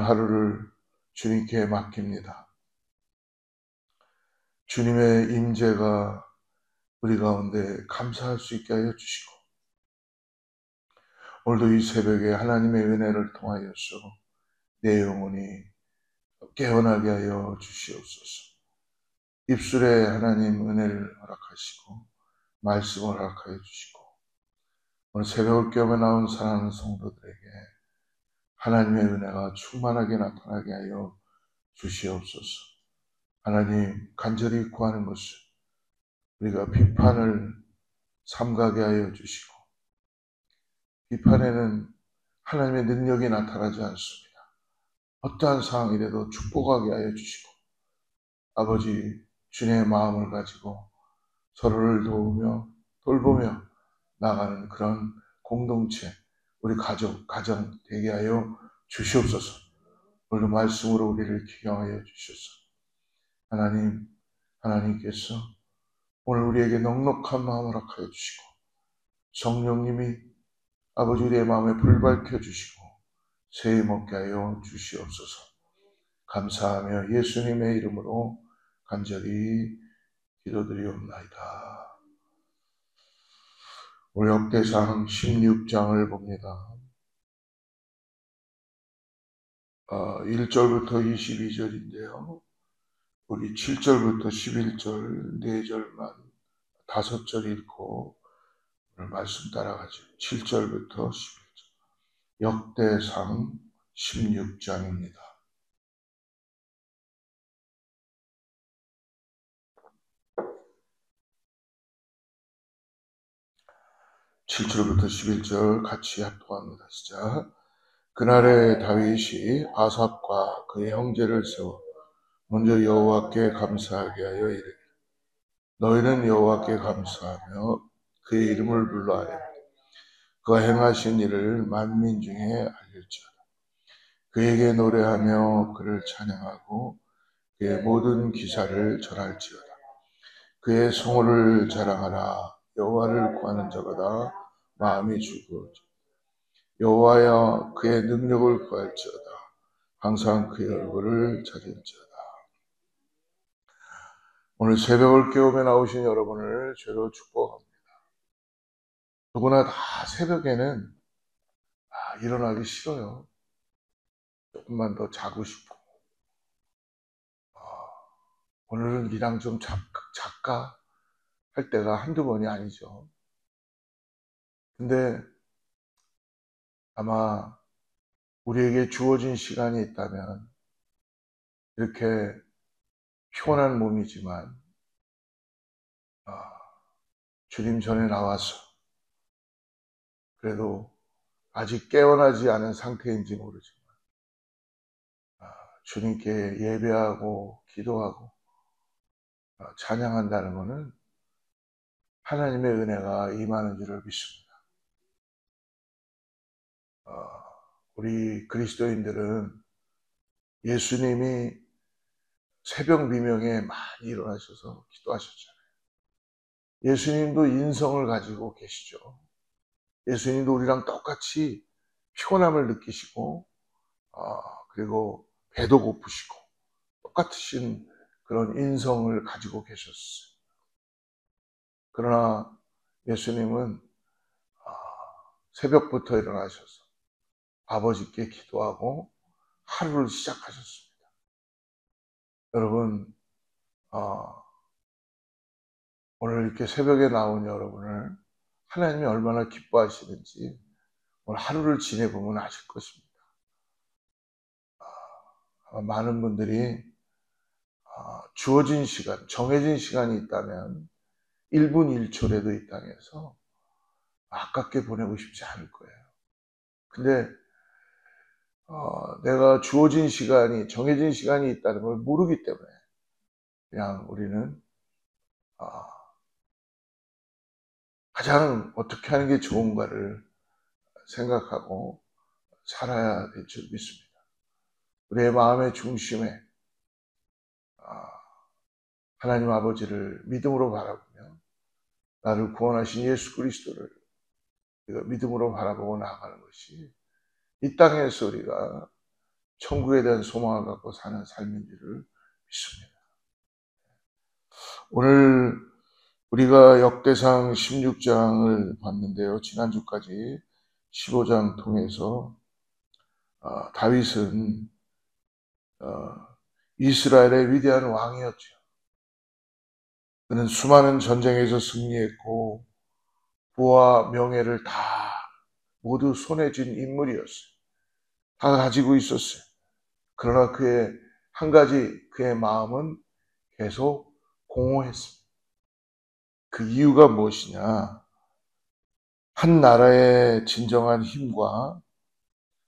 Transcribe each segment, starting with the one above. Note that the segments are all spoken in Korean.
하루를 주님께 맡깁니다. 주님의 임재가 우리 가운데 감사할 수 있게 하여 주시고, 오늘도 이 새벽에 하나님의 은혜를 통하여서 내 영혼이 깨어나게 하여 주시옵소서. 입술에 하나님 은혜를 허락하시고 말씀을 허락하여 주시고, 오늘 새벽을 깨우며 나온 사랑하는 성도들에게 하나님의 은혜가 충만하게 나타나게 하여 주시옵소서. 하나님, 간절히 구하는 것을 우리가 비판을 삼가게 하여 주시고, 비판에는 하나님의 능력이 나타나지 않습니다. 어떠한 상황이라도 축복하게 하여 주시고, 아버지 주님의 마음을 가지고 서로를 도우며 돌보며 나가는 그런 공동체, 우리 가정 되게 하여 주시옵소서. 오늘 말씀으로 우리를 기경하여 주셔서 하나님께서 오늘 우리에게 넉넉한 마음을 허락하여 주시고, 성령님이 아버지 우리의 마음에 불 밝혀 주시고 새해 먹게 하여 주시옵소서. 감사하며 예수님의 이름으로 간절히 기도드리옵나이다. 오늘 역대상 16장을 봅니다. 1절부터 22절인데요. 우리 7절부터 11절 4절만 5절 읽고 오늘 말씀 따라가죠. 7절부터 11절. 역대상 16장입니다. (7절부터 11절) 같이 합독합니다. 시작. 그날에 다윗이 아삽과 그의 형제를 세워 먼저 여호와께 감사하게 하여 이르기를, 너희는 여호와께 감사하며 그의 이름을 불러 아뢰라. 그가 행하신 일을 만민 중에 알릴지어다. 그에게 노래하며 그를 찬양하고 그의 모든 기사를 전할지어다. 그의 성호를 자랑하라. 여호와를 구하는 자마다 마음이 즐거워져 여호와여 그의 능력을 구할지어다. 항상 그의 얼굴을 찾을지어다. 오늘 새벽을 깨우며 나오신 여러분을 죄로 축복합니다. 누구나 다 새벽에는 일어나기 싫어요. 조금만 더 자고 싶고, 오늘은 니랑 좀 잘까 할 때가 한두 번이 아니죠. 근데 아마 우리에게 주어진 시간이 있다면 이렇게 피곤한 몸이지만 주님 전에 나와서 그래도 아직 깨어나지 않은 상태인지 모르지만 주님께 예배하고 기도하고 찬양한다는 것은 하나님의 은혜가 임하는 줄을 믿습니다. 우리 그리스도인들은 예수님이 새벽 미명에 많이 일어나셔서 기도하셨잖아요. 예수님도 인성을 가지고 계시죠. 예수님도 우리랑 똑같이 피곤함을 느끼시고 그리고 배도 고프시고 똑같으신 그런 인성을 가지고 계셨어요. 그러나 예수님은 새벽부터 일어나셔서 아버지께 기도하고 하루를 시작하셨습니다. 여러분, 오늘 이렇게 새벽에 나온 여러분을 하나님이 얼마나 기뻐하시는지 오늘 하루를 지내보면 아실 것입니다. 많은 분들이 주어진 시간, 정해진 시간이 있다면 1분 1초라도 이 땅에서 아깝게 보내고 싶지 않을 거예요. 근데 내가 주어진 시간이, 정해진 시간이 있다는 걸 모르기 때문에 그냥 우리는 가장 어떻게 하는 게 좋은가를 생각하고 살아야 될 줄 믿습니다. 우리의 마음의 중심에 하나님 아버지를 믿음으로 바라보며 나를 구원하신 예수 그리스도를 우리가 믿음으로 바라보고 나아가는 것이 이 땅에서 우리가 천국에 대한 소망을 갖고 사는 삶인지를 믿습니다. 오늘 우리가 역대상 16장을 봤는데요. 지난주까지 15장 통해서 다윗은 이스라엘의 위대한 왕이었죠. 그는 수많은 전쟁에서 승리했고 부와 명예를 다 모두 손에 쥔 인물이었어요. 다 가지고 있었어요. 그러나 한 가지 그의 마음은 계속 공허했습니다. 그 이유가 무엇이냐? 한 나라의 진정한 힘과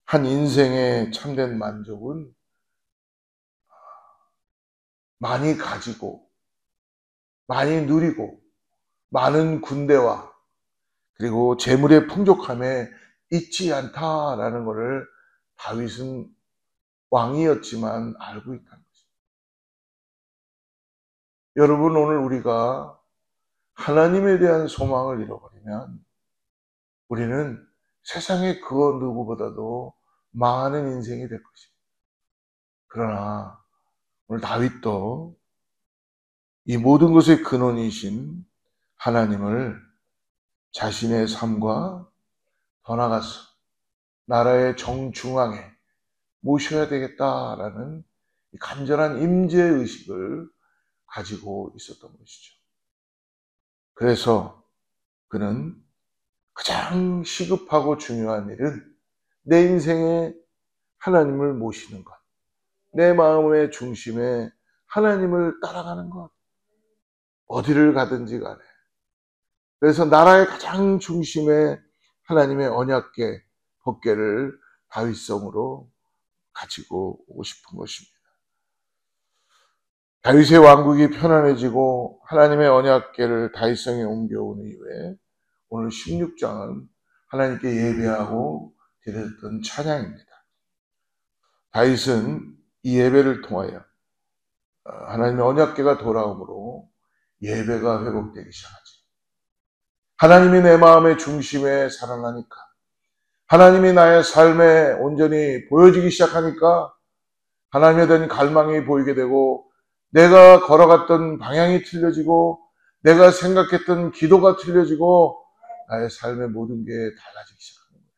한 인생의 참된 만족은 많이 가지고 많이 누리고 많은 군대와 그리고 재물의 풍족함에 있지 않다라는 것을 다윗은 왕이었지만 알고 있다는 거죠. 여러분, 오늘 우리가 하나님에 대한 소망을 잃어버리면 우리는 세상의 그 누구보다도 망하는 인생이 될 것입니다. 그러나 오늘 다윗도 이 모든 것의 근원이신 하나님을 자신의 삶과 더 나아가서 나라의 정중앙에 모셔야 되겠다라는 간절한 임재의식을 가지고 있었던 것이죠. 그래서 그는 가장 시급하고 중요한 일은 내 인생에 하나님을 모시는 것, 내 마음의 중심에 하나님을 따라가는 것, 어디를 가든지 간에. 그래서 나라의 가장 중심에 하나님의 언약궤, 법궤를 다윗성으로 가지고 오고 싶은 것입니다. 다윗의 왕국이 편안해지고 하나님의 언약궤를 다윗성에 옮겨온 이후에 오늘 16장은 하나님께 예배하고 드렸던 찬양입니다. 다윗은 이 예배를 통하여 하나님의 언약궤가 돌아오므로 예배가 회복되기 시작하지. 하나님이 내 마음의 중심에 살아나니까, 하나님이 나의 삶에 온전히 보여지기 시작하니까 하나님에 대한 갈망이 보이게 되고, 내가 걸어갔던 방향이 틀려지고, 내가 생각했던 기도가 틀려지고, 나의 삶의 모든 게 달라지기 시작하는 거예요.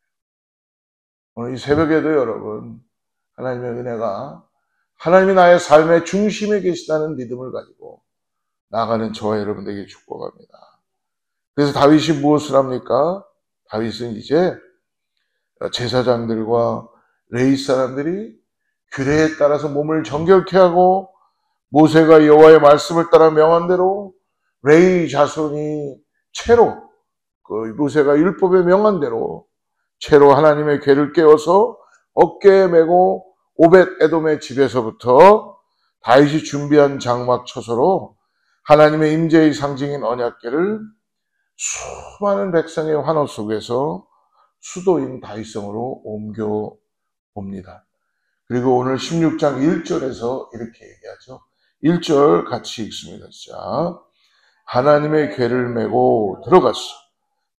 오늘 이 새벽에도 여러분, 하나님의 은혜가 하나님이 나의 삶의 중심에 계시다는 믿음을 가지고 나아가는 저와 여러분들에게 축복합니다. 그래서 다윗이 무엇을 합니까? 다윗은 이제 제사장들과 레위 사람들이 규례에 따라서 몸을 정결케 하고 모세가 여호와의 말씀을 따라 명한 대로 레위 자손이 채로 모세가 율법에 명한 대로 채로 하나님의 궤를 깨워서 어깨에 메고 오벳 에돔의 집에서부터 다윗이 준비한 장막 처소로 하나님의 임재의 상징인 언약궤를 수많은 백성의 환호 속에서 수도인 다윗성으로 옮겨옵니다. 그리고 오늘 16장 1절에서 이렇게 얘기하죠. 1절 같이 읽습니다. 자, 하나님의 궤를 메고 들어갔어.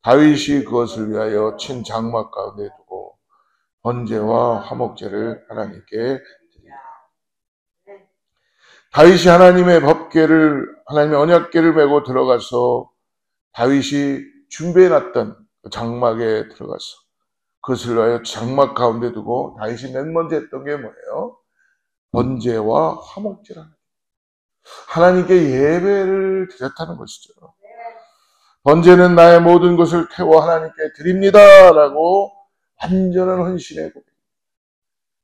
다윗이 그것을 위하여 친 장막 가운데 두고 번제와 화목제를 하나님께 드리라. 다윗이 하나님의 법궤를, 하나님의 언약궤를 메고 들어가서 다윗이 준비해놨던 장막에 들어가서 그것을 위하여 장막 가운데 두고 다윗이 맨 먼저 했던 게 뭐예요? 번제와 화목제라는 거예요. 하나님께 예배를 드렸다는 것이죠. 번제는 나의 모든 것을 태워 하나님께 드립니다라고 완전한 헌신의 고백.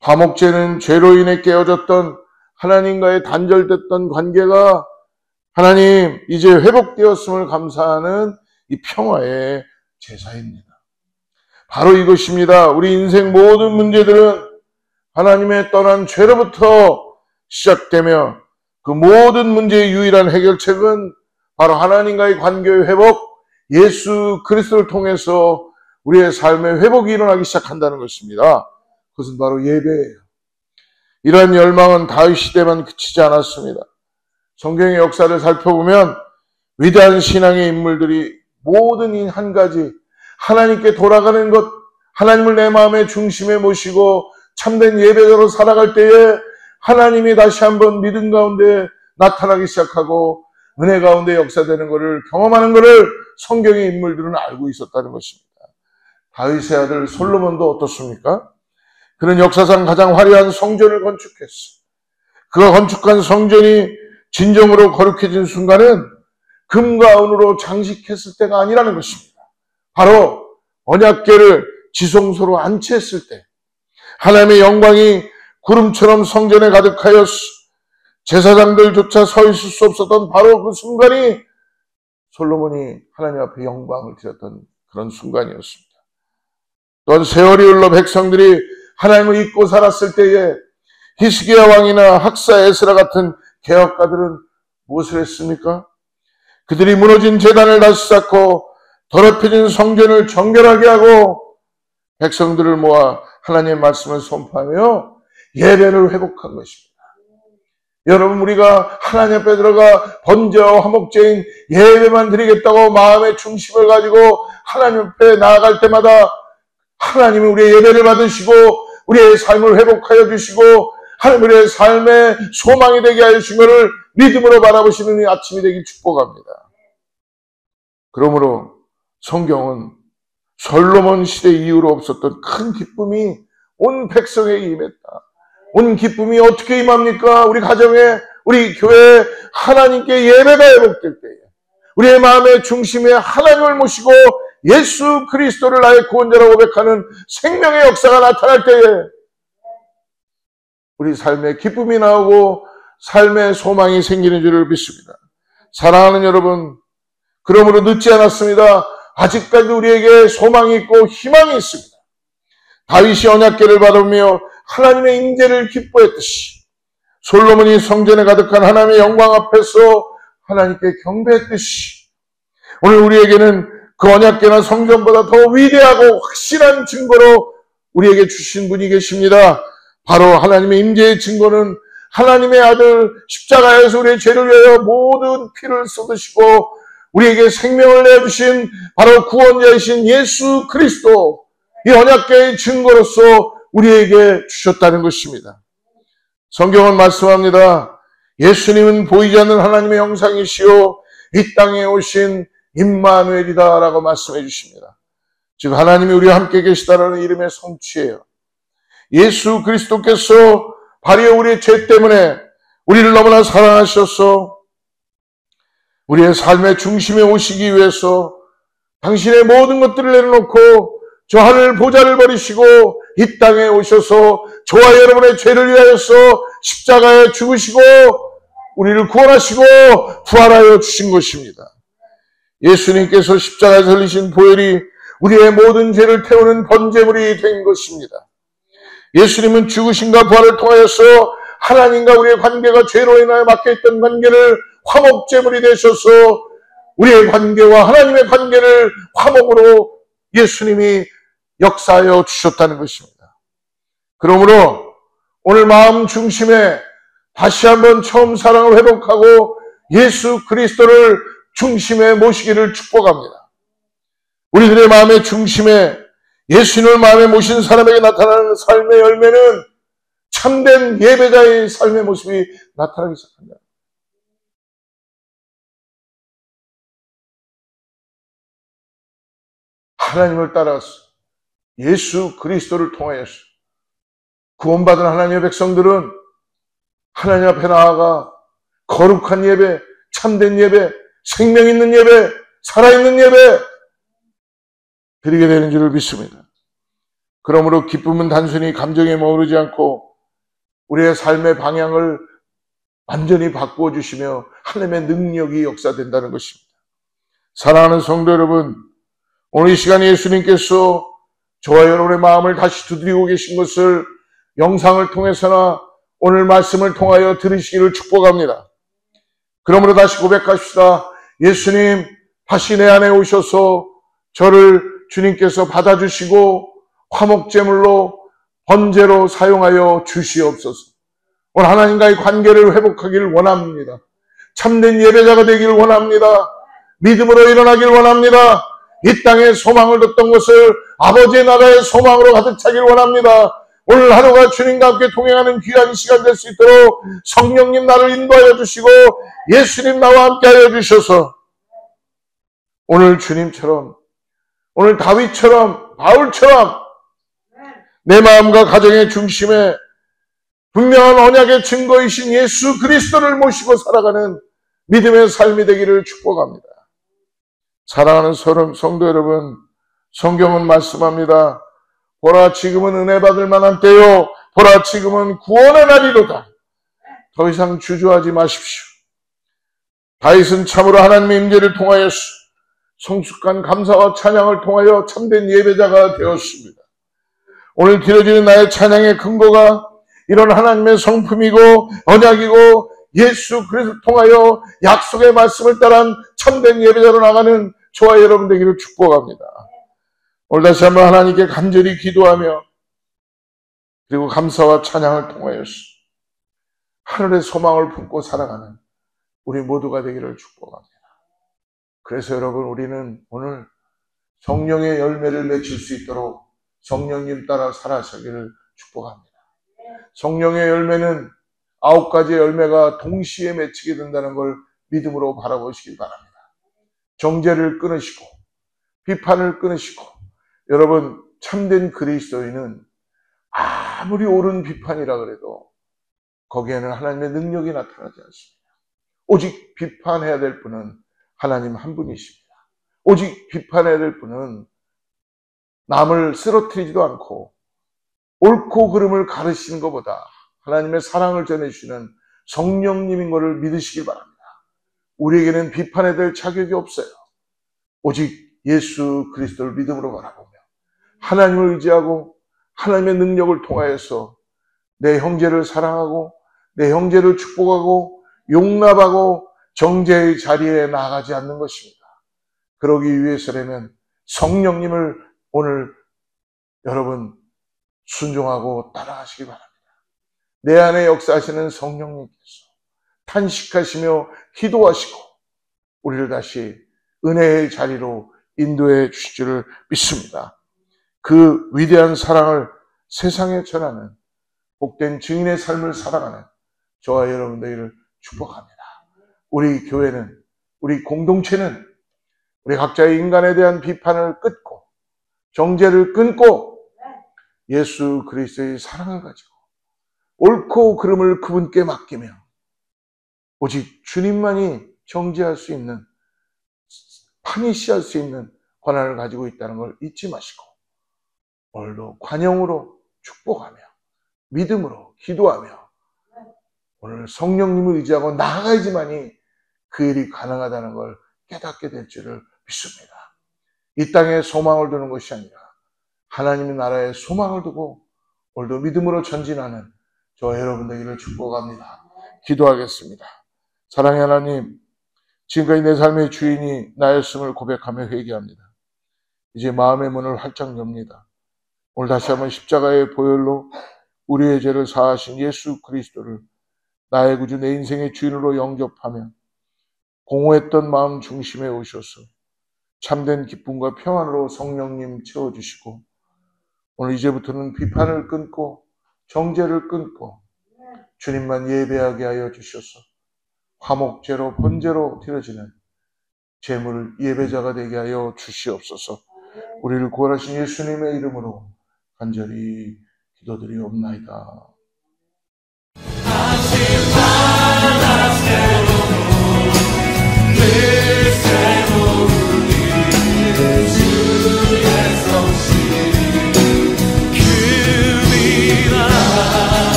화목제는 죄로 인해 깨어졌던 하나님과의 단절됐던 관계가 하나님 이제 회복되었음을 감사하는 이 평화의 제사입니다. 바로 이것입니다. 우리 인생 모든 문제들은 하나님의 떠난 죄로부터 시작되며 그 모든 문제의 유일한 해결책은 바로 하나님과의 관계의 회복, 예수 그리스도를 통해서 우리의 삶의 회복이 일어나기 시작한다는 것입니다. 그것은 바로 예배예요. 이러한 열망은 다윗 시대만 그치지 않았습니다. 성경의 역사를 살펴보면 위대한 신앙의 인물들이 모든 이 한 가지 하나님께 돌아가는 것, 하나님을 내 마음의 중심에 모시고 참된 예배자로 살아갈 때에 하나님이 다시 한번 믿음 가운데 나타나기 시작하고 은혜 가운데 역사되는 것을 경험하는 것을 성경의 인물들은 알고 있었다는 것입니다. 다윗의 아들 솔로몬도 어떻습니까? 그는 역사상 가장 화려한 성전을 건축했어. 그가 건축한 성전이 진정으로 거룩해진 순간은 금과 은으로 장식했을 때가 아니라는 것입니다. 바로 언약궤를 지성소로 안치했을 때 하나님의 영광이 구름처럼 성전에 가득하였어. 제사장들조차 서 있을 수 없었던 바로 그 순간이 솔로몬이 하나님 앞에 영광을 드렸던 그런 순간이었습니다. 또한 세월이 흘러 백성들이 하나님을 잊고 살았을 때에 히스기야 왕이나 학사 에스라 같은 개혁가들은 무엇을 했습니까? 그들이 무너진 제단을 다시 쌓고 더럽혀진 성전을 정결하게 하고 백성들을 모아 하나님의 말씀을 선포하며 예배를 회복한 것입니다. 여러분, 우리가 하나님 앞에 들어가 번제와 화목제인 예배만 드리겠다고 마음의 중심을 가지고 하나님 앞에 나아갈 때마다 하나님이 우리의 예배를 받으시고 우리의 삶을 회복하여 주시고 하나님 우리의 삶의 소망이 되게 하여 주신 것을 믿음으로 바라보시는 이 아침이 되길 축복합니다. 그러므로 성경은 솔로몬 시대 이후로 없었던 큰 기쁨이 온 백성에게 임했다. 온 기쁨이 어떻게 임합니까? 우리 가정에, 우리 교회에 하나님께 예배가 회복될 때에 우리의 마음의 중심에 하나님을 모시고 예수 그리스도를 나의 구원자라고 고백하는 생명의 역사가 나타날 때에 우리 삶에 기쁨이 나오고 삶의 소망이 생기는 줄을 믿습니다. 사랑하는 여러분, 그러므로 늦지 않았습니다. 아직까지 우리에게 소망이 있고 희망이 있습니다. 다윗이 언약궤를 받으며 하나님의 임재를 기뻐했듯이 솔로몬이 성전에 가득한 하나님의 영광 앞에서 하나님께 경배했듯이 오늘 우리에게는 그 언약궤나 성전보다 더 위대하고 확실한 증거로 우리에게 주신 분이 계십니다. 바로 하나님의 임재의 증거는 하나님의 아들 십자가에서 우리의 죄를 위하여 모든 피를 쏟으시고 우리에게 생명을 내주신 바로 구원자이신 예수 그리스도, 이 언약궤의 증거로서 우리에게 주셨다는 것입니다. 성경은 말씀합니다. 예수님은 보이지 않는 하나님의 형상이시요 이 땅에 오신 임마누엘이다 라고 말씀해 주십니다. 즉 하나님이 우리와 함께 계시다라는 이름의 성취예요. 예수 그리스도께서 바로 우리의 죄 때문에 우리를 너무나 사랑하셔서 우리의 삶의 중심에 오시기 위해서 당신의 모든 것들을 내려놓고 저 하늘 보좌를 버리시고 이 땅에 오셔서 저와 여러분의 죄를 위하여서 십자가에 죽으시고 우리를 구원하시고 부활하여 주신 것입니다. 예수님께서 십자가에서 흘리신 보혈이 우리의 모든 죄를 태우는 번제물이 된 것입니다. 예수님은 죽으심과 부활을 통하여서 하나님과 우리의 관계가 죄로 인하여 막혀있던 관계를 화목제물이 되셔서 우리의 관계와 하나님의 관계를 화목으로 예수님이 역사하여 주셨다는 것입니다. 그러므로 오늘 마음 중심에 다시 한번 처음 사랑을 회복하고 예수 그리스도를 중심에 모시기를 축복합니다. 우리들의 마음의 중심에 예수님을 마음에 모신 사람에게 나타나는 삶의 열매는 참된 예배자의 삶의 모습이 나타나기 시작합니다. 하나님을 따라서 예수 그리스도를 통하여서 구원받은 하나님의 백성들은 하나님 앞에 나아가 거룩한 예배, 참된 예배, 생명 있는 예배, 살아있는 예배 드리게 되는 줄을 믿습니다. 그러므로 기쁨은 단순히 감정에 머무르지 않고 우리의 삶의 방향을 완전히 바꾸어 주시며 하나님의 능력이 역사된다는 것입니다. 사랑하는 성도 여러분, 오늘 이 시간에 예수님께서 저와 여러분의 마음을 다시 두드리고 계신 것을 영상을 통해서나 오늘 말씀을 통하여 들으시기를 축복합니다. 그러므로 다시 고백합시다. 예수님, 다시 내 안에 오셔서 저를 주님께서 받아주시고 화목제물로 번제로 사용하여 주시옵소서. 오늘 하나님과의 관계를 회복하기를 원합니다. 참된 예배자가 되기를 원합니다. 믿음으로 일어나기를 원합니다. 이 땅에 소망을 뒀던 것을 아버지의 나라의 소망으로 가득 차기를 원합니다. 오늘 하루가 주님과 함께 동행하는 귀한 시간 될 수 있도록 성령님 나를 인도하여 주시고 예수님 나와 함께 하여 주셔서 오늘 주님처럼, 오늘 다윗처럼, 바울처럼 내 마음과 가정의 중심에 분명한 언약의 증거이신 예수 그리스도를 모시고 살아가는 믿음의 삶이 되기를 축복합니다. 사랑하는 성도 여러분, 성경은 말씀합니다. 보라, 지금은 은혜 받을 만한 때요, 보라, 지금은 구원의 날이로다. 더 이상 주저하지 마십시오. 다윗은 참으로 하나님의 임재를 통하여 성숙한 감사와 찬양을 통하여 참된 예배자가 되었습니다. 오늘 드려지는 나의 찬양의 근거가 이런 하나님의 성품이고 언약이고 예수 그리스도를 통하여 약속의 말씀을 따른 참된 예배자로 나가는 저와 여러분 되기를 축복합니다. 오늘 다시 한번 하나님께 간절히 기도하며 그리고 감사와 찬양을 통하여 하늘의 소망을 품고 살아가는 우리 모두가 되기를 축복합니다. 그래서 여러분, 우리는 오늘 성령의 열매를 맺힐 수 있도록 성령님 따라 살아가기를 축복합니다. 성령의 열매는 9가지의 열매가 동시에 맺히게 된다는 걸 믿음으로 바라보시기 바랍니다. 정죄를 끊으시고 비판을 끊으시고, 여러분, 참된 그리스도인은 아무리 옳은 비판이라 그래도 거기에는 하나님의 능력이 나타나지 않습니다. 오직 비판해야 될 분은 하나님 한 분이십니다. 오직 비판해야 될 분은 남을 쓰러뜨리지도 않고 옳고 그름을 가르치는 것보다 하나님의 사랑을 전해주시는 성령님인 것을 믿으시기 바랍니다. 우리에게는 비판해야 될 자격이 없어요. 오직 예수 그리스도를 믿음으로 바라보며 하나님을 의지하고 하나님의 능력을 통하여서 내 형제를 사랑하고 내 형제를 축복하고 용납하고 정죄의 자리에 나가지 않는 것입니다. 그러기 위해서라면 성령님을 오늘 여러분 순종하고 따라하시기 바랍니다. 내 안에 역사하시는 성령님께서 탄식하시며 기도하시고 우리를 다시 은혜의 자리로 인도해 주실 줄을 믿습니다. 그 위대한 사랑을 세상에 전하는 복된 증인의 삶을 살아가는 저와 여러분들을 축복합니다. 우리 교회는, 우리 공동체는 우리 각자의 인간에 대한 비판을 끊고 정죄를 끊고 예수 그리스도의 사랑을 가지고 옳고 그름을 그분께 맡기며 오직 주님만이 정죄할 수 있는, 파니시할 수 있는 권한을 가지고 있다는 걸 잊지 마시고 오늘도 관용으로 축복하며 믿음으로 기도하며 오늘 성령님을 의지하고 나아가야지만이 그 일이 가능하다는 걸 깨닫게 될 줄을 믿습니다. 이 땅에 소망을 두는 것이 아니라 하나님의 나라에 소망을 두고 오늘도 믿음으로 전진하는 저와 여러분 되기를 축복합니다. 기도하겠습니다. 사랑의 하나님, 지금까지 내 삶의 주인이 나였음을 고백하며 회개합니다. 이제 마음의 문을 활짝 엽니다. 오늘 다시 한번 십자가의 보혈로 우리의 죄를 사하신 예수 그리스도를 나의 구주, 내 인생의 주인으로 영접하며 공허했던 마음 중심에 오셔서 참된 기쁨과 평안으로 성령님 채워주시고 오늘 이제부터는 비판을 끊고 정죄를 끊고 주님만 예배하게 하여 주셔서 화목제로 번제로 드려지는 제물 예배자가 되게 하여 주시옵소서. 우리를 구원하신 예수님의 이름으로 간절히 기도드리옵나이다.